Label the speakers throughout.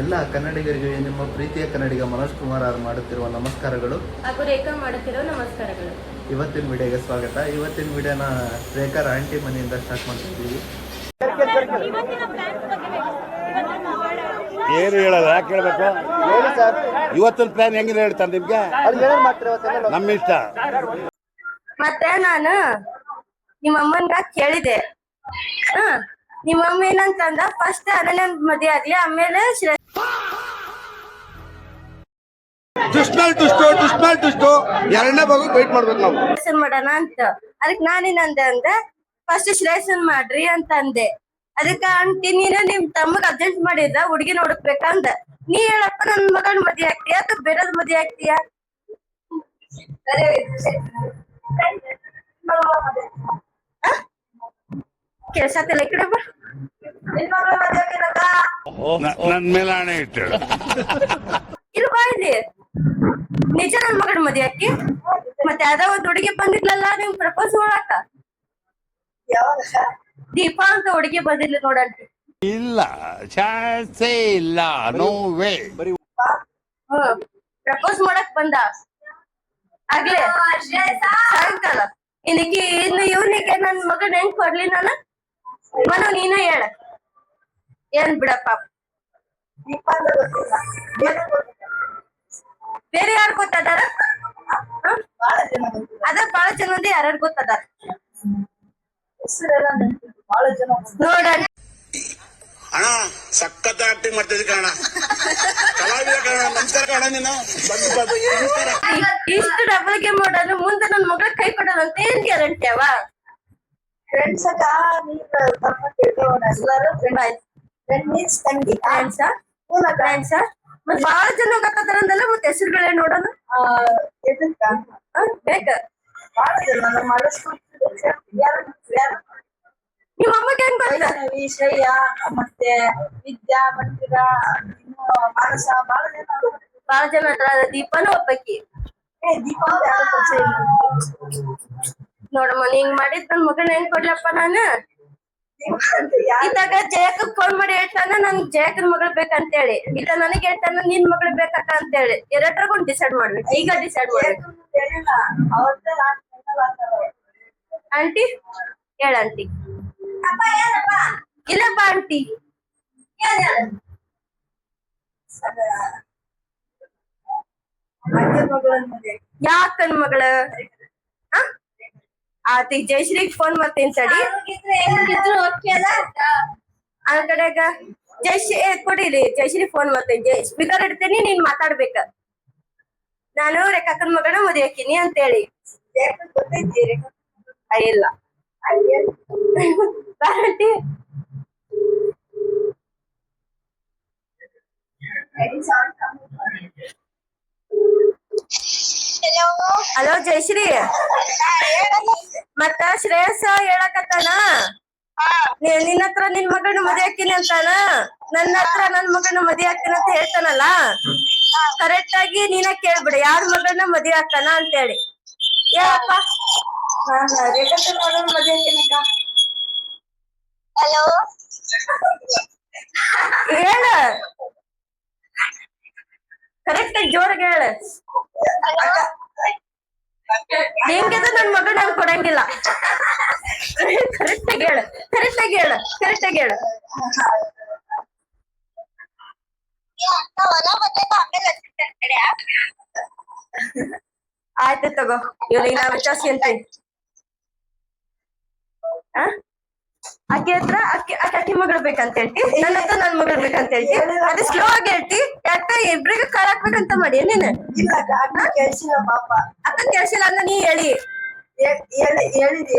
Speaker 1: ಎಲ್ಲ ಕನ್ನಡಿಗರಿಗೆ ನಿಮ್ಮ ಪ್ರೀತಿಯ ಕನ್ನಡಿಗ ಮನೋಜ್ ಕುಮಾರ್ ಅವರು ಮಾಡುತ್ತಿರುವ ನಮಸ್ಕಾರಗಳು
Speaker 2: ಹಾಗೂ ರೇಖಾ ಮಾಡುತ್ತಿರುವ ನಮಸ್ಕಾರಗಳು.
Speaker 1: ಇವತ್ತಿನ ವಿಡಿಯೋಗೆ ಸ್ವಾಗತ. ಇವತ್ತಿನ ವಿಡಿಯೋನ ರೇಖಾ ಆಂಟಿ ಮನೆಯಿಂದ ಸ್ಟಾರ್ಟ್ ಮಾಡ್ತಿದ್ದೀವಿ.
Speaker 3: ಏನು ಹೇಳಲ್ಲ, ಯಾಕೆ ಹೇಳ್ಬೇಕು? ಇವತ್ತಿನ ಪ್ಲಾನ್ ಹೆಂಗಿದೆ ಹೇಳ್ತಾರೆ ನಿಮ್ಗೆ? ನಮ್ಮ ಇಷ್ಟ.
Speaker 2: ಮತ್ತೆ ನಾನು ನಿಮ್ಮ ಅಮ್ಮನ್ಗ ಕೇಳಿದೆ, ನಿಮ್ಮ ಅಮ್ಮ ಏನಂತಂದ, ಫಸ್ಟ್ ಅದನ್ನ ಮದುವೆ ಆಗ್ಲಿ, ಆಮೇಲೆ
Speaker 3: ಎರಡನೇ ಭಾಗ ವೇಟ್ ಮಾಡ್ಬೇಕು ನಾವು
Speaker 2: ಮಾಡೋಣ ಅಂತ. ಅದಕ್ಕೆ ನಾನೇನಂದೆ ಅಂದ್ರೆ ಫಸ್ಟ್ ಶ್ರೇಯಸ್ಸನ್ ಮಾಡ್ರಿ ಅಂತ ಅಂದೆ. ಅದಕ್ಕ ಆಂಟಿ ನೀನು ನಿಮ್ ತಮ್ಮಗ್ ಅರ್ಜೆಂಟ್ ಮಾಡಿದ್ರ ಹುಡುಗಿ ನೋಡಕ್ಬೇಕಂದ. ನೀ ಹೇಳಪ್ಪ, ನನ್ ಮಗನ್ ಮದ್ವೆ ಆಗ್ತೀಯ ಅಥವಾ ಬೇರೆದ್ ಮದ್ವೆ ಆಗ್ತೀಯ? ಕೆಲ್ಸತ್ತಿಲ್ಲ, ಈ ಕಡೆ ಬಾ.
Speaker 3: ನನ್ ಮೇಲೆ ಹಣೆ ಇಟ್ಟಳು.
Speaker 2: ಇಲ್ವಾ ಇಲ್ಲಿ ನಿಜ ನನ್ ಮಗನ ಮದ್ವೆ ಹಾಕಿ? ಮತ್ತೆ ಯಾವ್ದೋ ಒಂದ್ ಹುಡುಗಿ ಬಂದಿದ್ಲಲ್ಲ ನಿಮ್ ಪ್ರಪೋಸ್ ಮಾಡಾಕ? ದೀಪಾ ಅಂತ ಹುಡುಗಿ ಬಂದಿದ್ಲು ನೋಡಂಟಿ.
Speaker 3: ಇಲ್ಲ, ಚಾನ್ಸೇ ಇಲ್ಲ, ನೋ ವೇ.
Speaker 2: ಪ್ರಪೋಸ್ ಮಾಡಕ್ ಬಂದ ಆಗ್ಲೇ ಸಾಯಂಕಾಲ. ಇನ್ನು ಇವನಿಗೆ ನನ್ ಮಗನ್ ಹೆಂಗ್ ಕೊಡ್ಲಿ ನಾನು? ಮನು ನೀನ ಹೇಳ. ಏನ್ ಬಿಡಪ್ಪ, ಬೇರೆ ಯಾರು ಗೊತ್ತದಾರ? ಅದ ಬಾಳ ಜನ ಮಂದಿ ಯಾರ್ಯಾರು ಗೊತ್ತದಾರ ನೋಡ.
Speaker 3: ಅಣ್ಣ ಸಖತ್ ಆಕ್ಟಿಂಗ್ ಮಾಡ್ತಿದ್ದೆ ಕಣ, ಕಲಾವಿದ ಕಣ. ನಮಸ್ಕಾರ ಕಣ. ನೀನು
Speaker 2: ಇಷ್ಟು ಡಬಲ್ ಗೇಮ್ ಮಾಡೋದು, ಮುಂದೆ ನನ್ ಮಗಳ ಕೈ ಕೊಡೋದು ಅಂತ ಏನ್ ಗ್ಯಾರಂಟಿ ಅವ? ಫ್ರೆಂಡ್ಸ್ ಮತ್ ಬಾಳ ಜನ ಗೊತ್ತದಾರಂದಲ್ಲ, ಮತ್ತೆ ಹೆಸರುಗಳೇ ನೋಡೋಣ. ಬೇಕ ನಿಮ್ಮ ಅಮ್ಮಗೆ ಹೆಂಗ್ ಗೊತ್ತ?
Speaker 4: ಶ್ರೇಯ ಮತ್ತೆ ವಿದ್ಯಾ ಮಂದಿರ ಮಾನಸ
Speaker 2: ಬಾಳ ಜನ ಹತ್ರ. ದೀಪಾನು ಒಬ್ಬಾಕಿ. ನೋಡಮ್ಮ, ಹಿಂಗ್ ಮಾಡಿದ್ ನನ್ ಮಗನ ಹೆಂಗ್ ಕೊಡ್ಲಪ್ಪ ನಾನು? ಇದ್ದಾಗ ಜಯಕಗ್ ಫೋನ್ ಮಾಡಿ ಹೇಳ್ತಾನ ನನ್ ಜಯಕನ್ ಮಗಳು ಬೇಕಂತೇಳಿ, ಇಲ್ಲ ನನಗ್ ಹೇಳ್ತಾನ ನಿನ್ ಮಗಳು ಬೇಕಕ್ಕ ಅಂತೇಳಿ. ಎರಡರಾಗೊಂದು ಡಿಸೈಡ್ ಮಾಡ್ಬೇಕು. ಈಗ ಡಿಸೈಡ್ ಮಾಡ್ಬೇಕು. ಆಂಟಿ ಹೇಳ. ಆಂಟಿ ಇಲ್ಲಪ್ಪ ಆಂಟಿ. ಯಾಕನ್ ಮಗಳ? ಆತ ಜಯಶ್ರೀಗ್ ಫೋನ್ ಮಾಡ್ತೀನಿ ತಡಿ. ಆ ಕಡೆಗ ಜಯಶ್ರೀ ಕೊಡಿಲಿ, ಜಯಶ್ರೀ ಫೋನ್ ಮಾಡ್ತೀನಿ. ಸ್ಪೀಕರ್ ಇಡ್ತೀನಿ, ನೀನ್ ಮಾತಾಡ್ಬೇಕ. ನಾನು ರೇಖಾಕನ್ ಮಗನ ಮದುವೆ ಹಾಕಿನಿ ಅಂತೇಳಿ. ಇಲ್ಲ ಆಂಟಿ. ಹಲೋ ಜಯಶ್ರೀ, ಮತ್ತ ಶ್ರೇಯಸ್ ಹೇಳಕತ್ತಾನ ನಿನ್ನ ಹತ್ರ ನಿನ್ ಮಗನ ಮದ್ವೆ ಹಾಕಿನಿ ಅಂತಾನ, ನನ್ನ ಹತ್ರ ನನ್ ಮಗನ ಮದ್ವೆ ಹಾಕಿನ ಅಂತ ಹೇಳ್ತಾನಲ್ಲ. ಕರೆಕ್ಟ್ ಆಗಿ ನೀನ ಕೇಳ್ಬಿಡ, ಯಾರ ಮಗನ ಮದ್ವೆ ಹಾಕಾನ ಅಂತೇಳಿ. ಹೇಳಪ್ಪ. ಮದ್ವೆ ಹಾಕಿನಕ್ಕ.
Speaker 4: ಹಲೋ,
Speaker 2: ಹೇಳ, ಕರೆಕ್ಟ್ ಆಗಿ ಜೋರಾಗಿ ಹೇಳ. ನಿಂಗೆ ನನ್ ಮಗನ ನಾನು ಕೊಡಂಗಿಲ್ಲ. ಕರೆಕ್ಟ್ ಆಗಿ ಹೇಳ, ಕರೆಕ್ಟ್ ಆಗಿ ಹೇಳ, ಕರೆಕ್ಟ್ ಆಗಿ ಹೇಳ. ಆಯ್ತು ತಗೋ, ಇವ್ರಿಗೆ ನಾ ವಿಚಾರಿಸ್ಕೊಂತೀನಿ. ಆಕೆ ಹತ್ರ ಅಕ್ಕಿ ಮಗಳು ಬೇಕಂತ ಹೇಳ್ತಿ, ನನ್ನ ಹತ್ರ ನನ್ ಮಗಳು ಬೇಕಂತ ಹೇಳ್ತಿ. ಅದು ಸ್ಲೋ ಆಗಿ ಹೇಳ್ತಿ. ಯಾಕ ಇಬ್ರಿಗೂ ಕಾಲ್ ಹಾಕ್ಬೇಕಂತ ಮಾಡಿ ನೀನ್? ಅಕ್ಕ ಕೇಳಿಸಿಲ್ಲ ಅಂದ ನೀ ಹೇಳಿ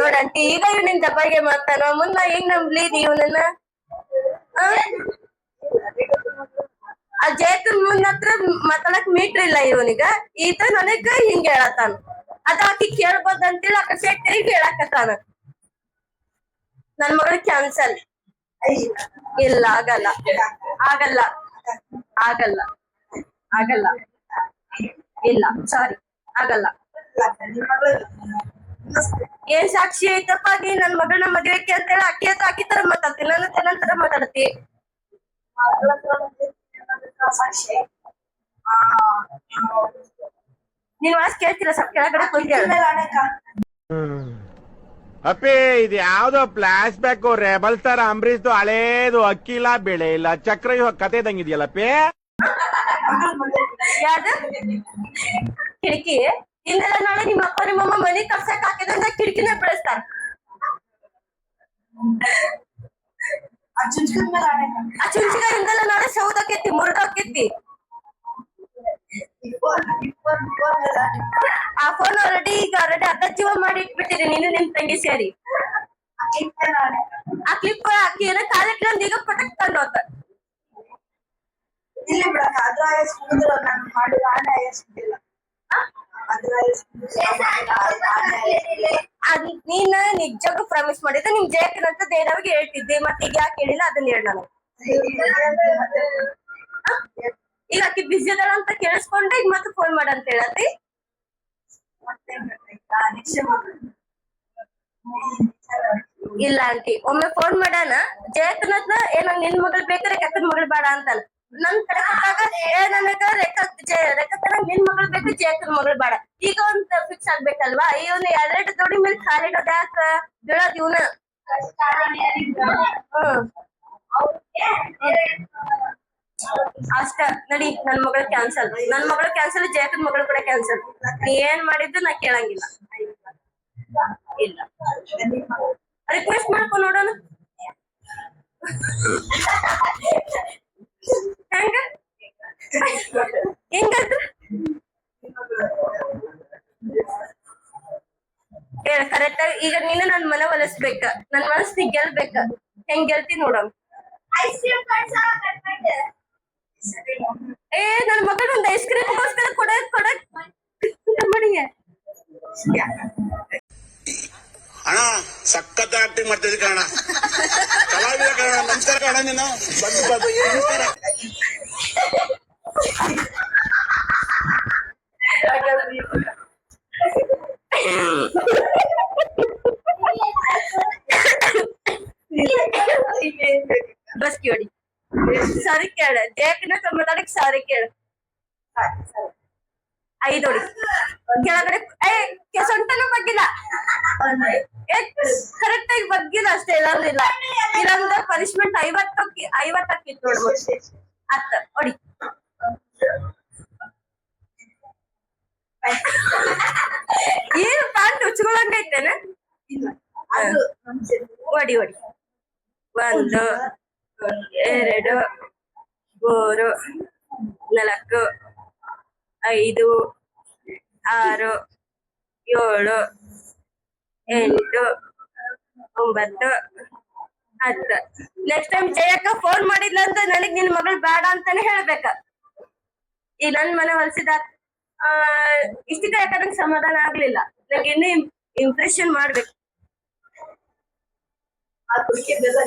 Speaker 2: ನೋಡಂಟಿ. ಈಗ ಇವ್ ನಿನ್ ದಬ್ಬಾಗೆ ಮಾಡ್ತಾನ, ಮುನ್ನ ಹೆಂಗ್ ನಂಬ್ಲಿ ನೀವು ನನ್ನ? ಆ ಜಯಕನ್ ಮುನ್ನ ಹತ್ರ ಮಾತಾಡಕ್ ಮೀಟ್ರ್ ಇಲ್ಲ ಇವನಿಗ. ಈತ ನನಗ ಹಿಂಗ ಹೇಳತ್ತಾನ. ಅದ ಆಕಿ ಕೇಳ್ಬೋದಂತೇಳಿ ಅಕ್ಕ ಸೇರಿ ಹೇಳಕತ್ತಾನ. ನನ್ ಮಗಳು ಕ್ಯಾನ್ಸಲ್. ಇಲ್ಲ, ಆಗಲ್ಲ, ಆಗಲ್ಲ, ಆಗಲ್ಲ, ಆಗಲ್ಲ. ಇಲ್ಲ, ಸಾರಿ, ಆಗಲ್ಲ. ಏನ್ ಸಾಕ್ಷಿ ಐತಪ್ಪ? ನೀ ನನ್ ಮಗಳನ್ನ ಮದ್ವೆಕ್ಕೆ ಅಂತೇಳಿ ಅಕ್ಕಿ ತರ ಮಾತಾಡ್ತಿ, ನನ್ನ ತರ ಮಾತಾಡ್ತಿ.
Speaker 4: ಅದಕ್ಕ ಸಾಕ್ಷಿ ಆ
Speaker 2: ನೀನ್ ವಾಸ್ ಕೇಳ್ತಿಲ್ಲ, ಸ್ವಲ್ಪ ಕೆಳಗಡೆ ಕುಂತ
Speaker 4: ಮೇಲೆ ಆಣೆಕ
Speaker 5: ಅಪ್ಪಿ ಇದು ಯಾವ್ದೋ ಫ್ಲಾಶ್ ಬ್ಯಾಕ್ ರೆಬಲ್ ತರ ಅಂಬರೀಶ್ದು ಹಳೇದು ಅಕ್ಕಿ ಇಲ್ಲ ಬೆಳೆ ಇಲ್ಲ ಚಕ್ರ ಕತೆ ಇದಂಗಿದ್ಯಲ್ಲಪ್ಪಿ.
Speaker 2: ಯಾವ್ದು ಕಿಟಕಿ? ಇಂದೆಲ್ಲ ನಾಳೆ ನಿಮ್ಮ ಅಪ್ಪ ನಿಮ್ಮಮ್ಮ ಮನೆ ಕರ್ಸಕ್ ಹಾಕಿದ್ರೆ ಕಿಟಕಿನ ಬೆಳೆಸ್ತಾರ.
Speaker 4: ಆ ಚುಂಚಕದ ಮೇಲೆ ಆಣೆಕ
Speaker 2: ಆ ಚುಂಚಿಗ ಇಂದೆಲ್ಲ ನಾಳೆ ಸೌದಾಕೈತಿ, ಮುರಿದಾಕೈತಿ. ಆ ಫೋನ್ ಆಲ್ರೆಡಿ ಅರ್ಧ ಜೀವ ಮಾಡಿ ಇಟ್ಬಿಟ್ಟಿರಿ ನೀನು ನಿಮ್ ತಂಗಿ ಸೇರಿ. ಆ ಕ್ಲಿಪ್ ಆಕಿ ಏನೋ ಕಾಲಿಟ್ಕೊಂಡ್ ಈಗ ಪಟಕ್ ತಂದು ಹೋತ.
Speaker 4: ಇಲ್ಲಿ ಬಿಡಕ್ಕ ಅದ್ರ ಆಯಸ್ಕೊಂಡಿಲ್ಲ, ನಾನು ಮಾಡಿದ ಆಣೆ ಆಯಸ್ಕೊಂಡಿಲ್ಲ.
Speaker 2: ಅದ್ ನೀನ್ ನಿಜಕ್ಕೂ ಪ್ರಾಮಿಸ್ ಮಾಡಿದ್ರೆ ನಿಮ್ ಜಯಕನಂತ ದೇನವ್ರಿಗೆ ಹೇಳ್ತಿದ್ದೆ, ಮತ್ತೆ ಈಗ ಯಾಕೆ ಹೇಳಿಲ್ಲ ಅದನ್ನ ಹೇಳ ನಾನು. ಈಗ ಆಕಿ ಬಿಸಿ ಅದಾಳ ಅಂತ ಕೇಳಿಸ್ಕೊಂಡೆ ಈಗ ಮತ್ತೆ ಫೋನ್ ಮಾಡಂತ ಹೇಳತ್ತಿ. ಇಲ್ಲ ಆಂಟಿ, ಒಮ್ಮೆ ಫೋನ್ ಮಾಡಾನ ಜಯಕನತ್ನ ಏನಂಗ್ ನಿನ್ ಮಗಳು ಬೇಕಾರೆ ಕಕ್ಕನ ಮಗಳು ಬೇಡ ಅಂತಲ್ಲ. ನನ್ ಕಡೆ ನನಗ ರೇಖಾ ನಿನ್ ಮಗಳು ಬೇಕು, ಜಯಕನ್ ಮಗಳು ಬೇಡ. ಈಗ ಒಂದ್ ಫಿಕ್ಸ್ ಆಗ್ಬೇಕಲ್ವಾ? ಇವನು ಎರಡೆರಡು ಜೋಡಿ ಮೇಲೆ ಕಾಲಿಡೋದ್ ಯಾಕ ಬೀಳೋದ್ ಇವನ. ಅಷ್ಟ ನಡಿ, ನನ್ ಮಗಳು ಕ್ಯಾನ್ಸಲ್. ನನ್ ಮಗಳು ಕ್ಯಾನ್ಸಲ್, ಜಯಕನ್ ಮಗಳು ಕೂಡ ಕ್ಯಾನ್ಸಲ್. ನೀ ಏನ್ ಮಾಡಿದ್ದು ನಾ ಕೇಳಂಗಿಲ್ಲ. ಇಲ್ಲ ರಿಕ್ವೆಸ್ಟ್ ಮಾಡ್ಕೊ ನೋಡೋಣ. ಹೆಂಗ ಹೆಂಗಂದ್ರ ಹೇಳ ಕರೆಕ್ಟ್ ಆಗಿ. ಈಗ ನೀನು ನನ್ ಮನ ಒಲಿಸ್ಬೇಕ, ನನ್ ಮನಸ್ ನೀ ಗೆಲ್ಬೇಕ. ಹೆಂಗ್ ಗೆಲ್ತಿ ನೋಡಮ್. ಏ ನನ್ ಮಗನ ಒಂದ್ ಐಸ್ ಕ್ರೀಮ್ ಗೋಸ್ಕರ ಕೊಡಕ್ ಮಣಿಗೆ
Speaker 3: ಅಣ್ಣ ಸಖತ್ ಆಕ್ಟಿಂಗ್ ಮಾಡ್ತಿದ್ದೆ ಕಣ, ಕಲಾವಿದ ಕಣ. ನಮಸ್ಕಾರ ಕಣ, ನೀನು ನಮಸ್ಕಾರ.
Speaker 2: ಬಸ್ ಕೇಳಿ ಸಾರಿ ಕೇಳ, ಜಯಕನ ಮಾತಾಡಕ್ ಸಾರಿ ಕೇಳ. 5 ಹೊಡಿ ಕೆಳಗಡೆ. ಸೊಂಟನೂ ಬಗ್ಗಿಲ್ಲ, ಕರೆಕ್ಟ್ ಆಗಿ ಬಗ್ಗಿಲ್ಲ ಅಷ್ಟೇ. ಇಲ್ಲಂದಿಲ್ಲ ಇಲ್ಲಂದ್ರ ಪನಿಷ್ಮೆಂಟ್ 50 ಹಾಕಿತ್ತು ನೋಡ್ಬೋದು. ಅತ್ತ ಹೊಡಿ. ಏನು ಪ್ಯಾಂಟ್ ಉಚ್ಕೊಳಂಗೈತೇನ? ಹೊಡಿ ಹೊಡಿ. 1 2 3 4 5 6 7 8 9 10. ನೆಕ್ಸ್ಟ್ ಟೈಮ್ ಜಯಕ್ಕ ಫೋನ್ ಮಾಡಿದ್ಲ ಅಂತ ನನಗ್ ನಿನ್ ಮಗಳು ಬೇಡ ಅಂತಾನೆ ಹೇಳ್ಬೇಕ. ಈ ನನ್ ಮನೆ ಹೊಲ್ಸಿದ ಇಷ್ಟಕ್ಕೆ ಯಾಕ ನಂಗೆ ಸಮಾಧಾನ ಆಗ್ಲಿಲ್ಲ. ನಂಗೆ ಇನ್ನು ಇಂಪ್ರೆಷನ್ ಮಾಡ್ಬೇಕು. ಆ ಕುಡ್ಕಿ ಬೆಲ್ಲ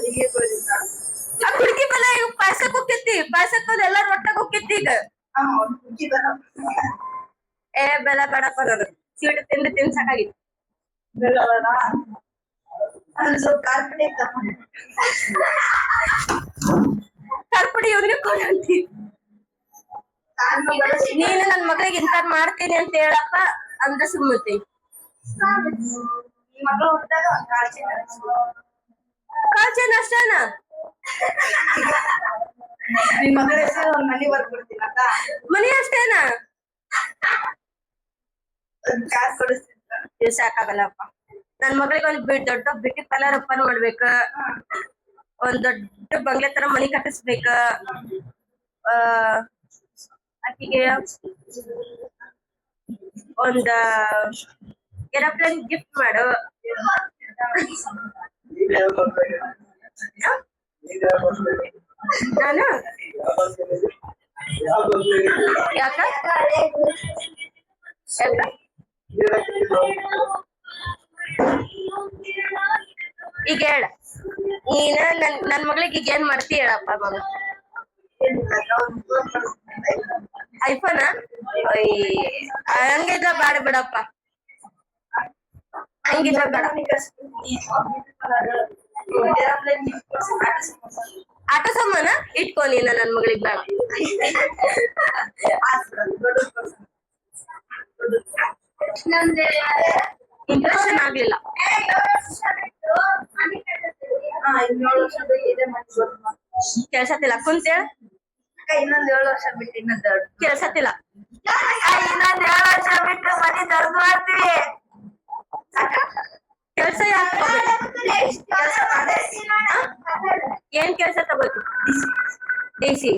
Speaker 2: ಈಗ ಪಾಯಸಕ್ ಹೋಗ್ತೈತಿ, ಪಾಯಸಕ್ ಎಲ್ಲಾರು ಒಟ್ಟಾಗ ಹೋಗ್ತೈತಿ ಈಗ. ಏ ಬೆಲ್ಲ ಬೇಡಪ್ಪ, ನನಗೆ ಸ್ವೀಟ್ ತಿಂದು ಸಾಕಾಗಿತ್ತು. ಕಾರ್ಪುಡಿ ಇವ್ರಿಗೆ ಕೊಡಂತಿ. ನೀನು ನನ್ ಮಗಳಿಗೆ ಇಂತ ಮಾಡ್ತೀನಿ ಅಂತ ಹೇಳಪ್ಪ ಅಂದ್ರೆ ಸುಮ್ಮತಿ. ಕಾಲ್ಚೇನ್ ಅಷ್ಟೇನಾ? ಮನಿ ಅಷ್ಟೇನಾ? ಸಾಕಾಗಲ್ಲಪ್ಪ. ನನ್ ಮಗಳಿಗೆ ಒಂದ್ ದೊಡ್ಡ ಬ್ಯೂಟಿ ಪಾರ್ಲರ್ ಓಪನ್ ಮಾಡ್ಬೇಕ, ಒಂದ್ ದೊಡ್ಡ ಬಂಗ್ಲೆ ತರ ಮನಿ ಕಟ್ಟಿಸ್ಬೇಕ. ಆಕಿಗೆ ಒಂದ ಏರೋಪ್ಲೇನ್ ಗಿಫ್ಟ್ ಮಾಡು. ನಾನು ಯಾಕ ಈಗ ಹೇಳ, ನೀನ ನನ್ ಮಗಳಿಗೆ ಈಗ ಏನ್ ಮಾಡ್ತಿ ಹೇಳಪ್ಪ ಮಗ. ಐಫೋನ್ ಹಂಗಿದ್ರ ಬೇಡ ಬಿಡಪ್ಪ, ಹಂಗಿದ್ರ ಬೇಡ. ಆಟೋ ಸಾಮಾನ ಇಟ್ಕೊ ನೀನ ನನ್ ಮಗಳಿಗೆ ಬೇಡ. ಇಂಪ್ರೆಷನ್ ಆಗ್ಲಿಲ್ಲ. ಕೆಲ್ಸತ್ತಿಲ್ಲ ಕುಂತೇಳ.
Speaker 4: ಇನ್ನೊಂದ್ 7 ವರ್ಷ ಬಿಟ್ಟು ಇನ್ನೊಂದ್
Speaker 2: ಕೆಲ್ಸತ್ತಿಲ್ಲ.
Speaker 4: ಇನ್ನೊಂದ್ 7 ವರ್ಷ ಬಿಟ್ಟು ಮನೆ ದರ್ದು ಮಾಡ್ತೀವಿ.
Speaker 2: ಕೆಲ್ಸ ಯಾಕೆ ಏನ್ ಕೆಲ್ಸ ತಗೋತಿ? ಡಿಸಿ.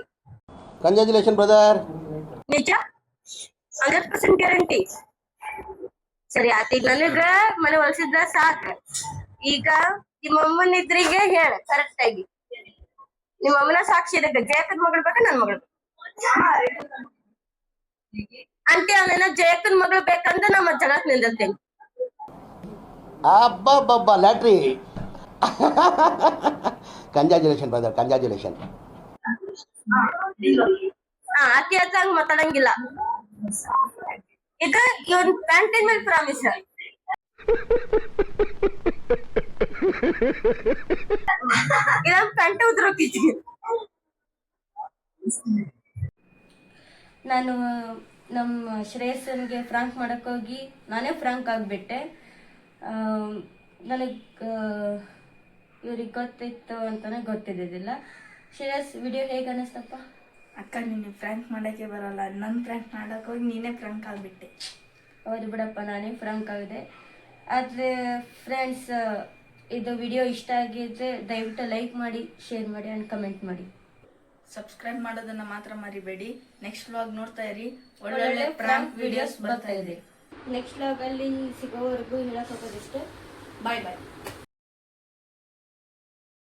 Speaker 6: Congratulation brother.
Speaker 2: ನಿಜ 100% ಗ್ಯಾರಂಟಿ. ಸರಿ ಆತ. ಈಗ ನನಗ ಮನೆ ಹೊಲ್ಸಿದ್ರ ಸಾಕ. ಈಗ ನಿಮ್ಮ ಅಮ್ಮನ ಇದ್ರಿಗೆ ಹೇಳ ಕರೆಕ್ಟ್ ಆಗಿ. ನಿಮ್ಮ ಅಮ್ಮನ ಸಾಕ್ಷಿ ಇದಕ್ಕೆ ಜಯಕನ್ ಮಗಳು ಬೇಕಾ ನನ್ ಮಗಳು ಅಂತೆ. ಅವನೇನ ಜಯಕನ್ ಮಗಳು ಬೇಕಂದ್ರೆ ನಮ್ಮ ಜಗತ್ ನಿಂದಿರ್ತೇನೆ.
Speaker 6: ಅಬ್ಬಬ್ಬಬ್ಬ ಲ್ಯಾಟ್ರಿ. Congratulation brother, congratulation.
Speaker 2: ಅತಿ ಹಂಗ ಮಾತಾಡಂಗಿಲ್ಲ. ಈಗ ಇವನ್ ಪ್ಯಾಂಟಿನ ಮೇಲೆ ಪ್ರಾಮಿಸ್. ಇದೊಂದು ಪ್ಯಾಂಟ್ ಉದ್ರೋಕಿತಿ. ನಾನು ನಮ್ಮ ಶ್ರೇಯಸ್ಸನ್ಗೆ ಫ್ರಾಂಕ್ ಮಾಡಕ್ ಹೋಗಿ ನಾನೇ ಫ್ರಾಂಕ್ ಆಗ್ಬಿಟ್ಟೆ. ನನಗೆ ಇವ್ರಿಗೆ ಗೊತ್ತಿತ್ತು ಅಂತಾನೆ ಗೊತ್ತಿದ್ದಿದ್ದಿಲ್ಲ. ಶ್ರೇಯಸ್ ವಿಡಿಯೋ ಹೇಗೆ ಅನ್ನಿಸ್ತಪ್ಪ?
Speaker 4: ಅಕ್ಕ ನೀನು ಫ್ರ್ಯಾಂಕ್ ಮಾಡಕ್ಕೆ ಬರಲ್ಲ, ನನ್ ಫ್ರ್ಯಾಂಕ್ ಮಾಡಕ್ ಹೋಗಿ ನೀನೇ ಫ್ರ್ಯಾಂಕ್ ಆಗ್ಬಿಟ್ಟೆ.
Speaker 2: ಹೌದು ಬಿಡಪ್ಪ, ನಾನೇ ಫ್ರಾಂಕ್ ಆಗಿದೆ. ಆದರೆ ಫ್ರೆಂಡ್ಸ್, ಇದು ವಿಡಿಯೋ ಇಷ್ಟ ಆಗಿದ್ರೆ ದಯವಿಟ್ಟು ಲೈಕ್ ಮಾಡಿ, ಶೇರ್ ಮಾಡಿ ಆ್ಯಂಡ್ ಕಮೆಂಟ್ ಮಾಡಿ.
Speaker 4: ಸಬ್ಸ್ಕ್ರೈಬ್ ಮಾಡೋದನ್ನ ಮಾತ್ರ ಮರಿಬೇಡಿ. ನೆಕ್ಸ್ಟ್ ವ್ಲಾಗ್ ನೋಡ್ತಾ ಇರಿ, ಒಳ್ಳೊಳ್ಳೆ ಫ್ರ್ಯಾಂಕ್ ವಿಡಿಯೋಸ್ ಬರ್ತಾ ಇದೆ.
Speaker 2: ನೆಕ್ಸ್ಟ್ ವ್ಲಾಗಲ್ಲಿ ಸಿಗೋವರೆಗೂ ಹೇಳಕ್ ಹೋಗೋದಿಷ್ಟೇ.
Speaker 4: ಬಾಯ್ ಬಾಯ್.